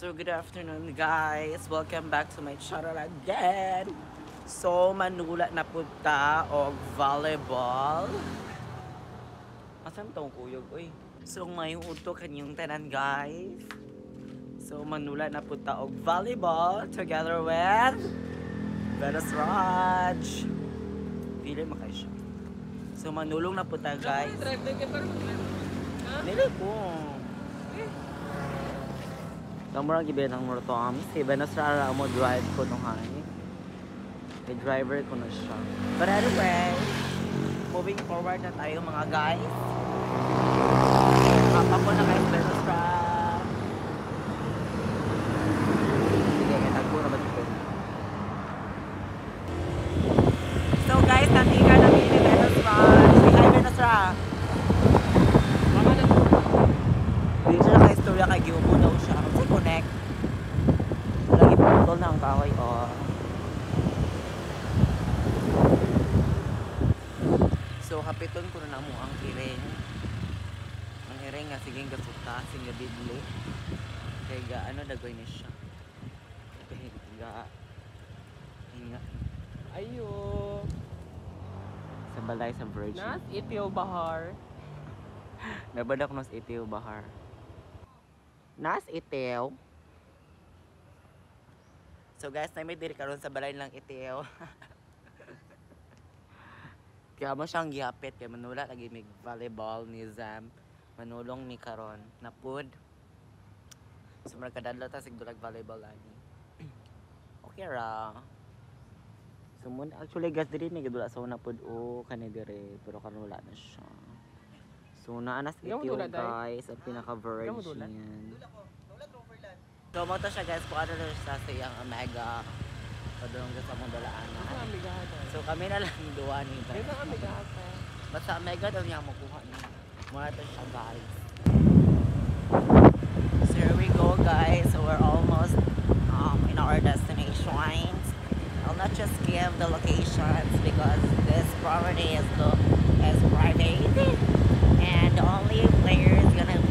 So good afternoon guys, welcome back to my channel again. So manula na punta og volleyball. Asan tong kuyog oy? So may uto kanyang tanan guys. So manula na punta og volleyball together with Venus Raj. Pili makay siya. So manulong na punta guys. Dili ko. Kamurang gibihan ang muro to si Venus Rara mo drive ko nung hangin. May driver ko na siya. But anyway, moving forward na tayo mga guys. Kapag ko na kayo Venus Rara. Sige, nagpo na ba dito? So guys, nantika na ni Venus Rara. Sige kayo Venus Rara. Dito na kayo istorya kay Giupo daw siya. Kasi connect. Lagi putol na ang kahoy. Oh. So kapiton ko na mo ang iring. Ang iring nga sige gasuta, sige bidli. Kaya ga ano dagoy ni siya. Hinga. Ayo. Sa balay sa Virgin. Nas Itiyo Bahar. Nabadak nos Itiyo Bahar. Nas Itiyo. So guys, na may diri karon sa balay lang Itiyo. Kaya mo siyang gihapit kay manula lagi mig volleyball ni Zam. Manulong mi karon na pud. So magkadadlo ta sig dulag volleyball ani. Okay ra. So mun actually gas diri ni gidula sa una pud o kani diri pero karon wala na siya. So naanas Itiyo guys ang pinaka virgin. So mo to siya guys kung ano na siya sa iyang Omega. Padulong sa mong dalaanan. So kami na lang duwa ni Ito. Ito ang Omega. Basta Omega daw niya makuha niya. Muna to siya guys. So here we go guys. So we're almost in our destinations. I'll not just give the locations because this property is private. And the only players gonna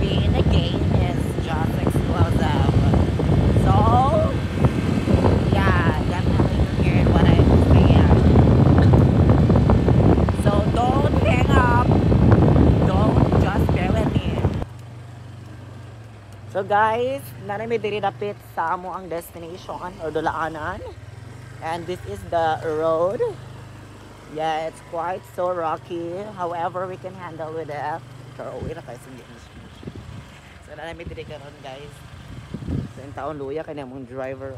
be in the game is just exclusive. So yeah, definitely hearing what I'm saying. So don't hang up. Don't just bear with me. So guys, nanay diri dapit sa amo ang destination or dulaanan. And this is the road. Yeah, it's quite so rocky. However, we can handle with it. Pero uwi na kayo sa So nanay diri karon guys. So yung taon luya kanya mong driver.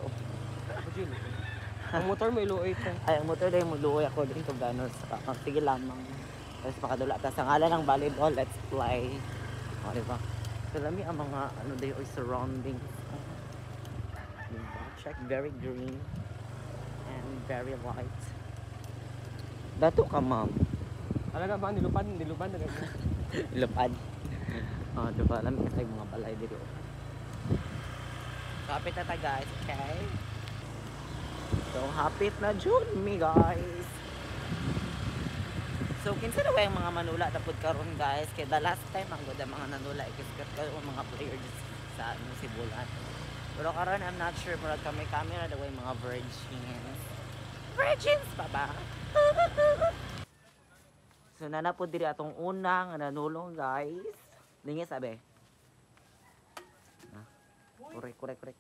Ang motor mo iluoy ka. Ay, ang motor dahil mong luya ako dito ganos. Sige lamang. Tapos makadula. Tapos ang ala ng volleyball, let's play. O, diba? So lami ang mga ano dayo ay surroundings. Check, very green and very white. Dato ka, ma'am. Alaga ba nilupan na Lupad. Oh, diba? Lami kasi mga balay dito. Kapit na ta guys, okay? So, hapit na June me guys. So, kinsa na ba yung mga manula tapos karon guys? Kaya the last time ang good mga nanula ikiskat kayo mga players sa ano, Sibulan. Pero karon I'm not sure pero kami camera daw yung mga virgins. Virgins pa ba? So nanapod diri atong unang nanulong guys. Lingi sabi. Correct.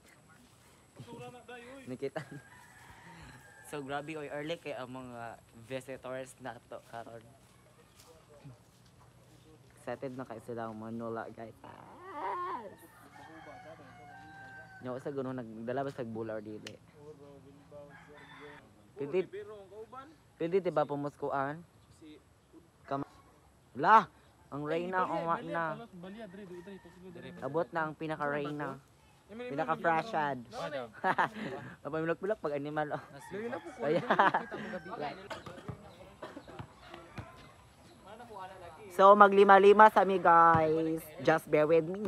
Nakita. So grabe oy early kay ang mga visitors na to karon. Excited na kay sila manula guys. Nyo sa guno nagdala ba sa bular dili. Pwede diba pumuskuan? La, ang Reyna uwa na. Abot na ang pinaka-Reyna. Pinaka-frashad. Napamilok-milok pag animal. So maglima-lima sa mi guys. Just bear with me.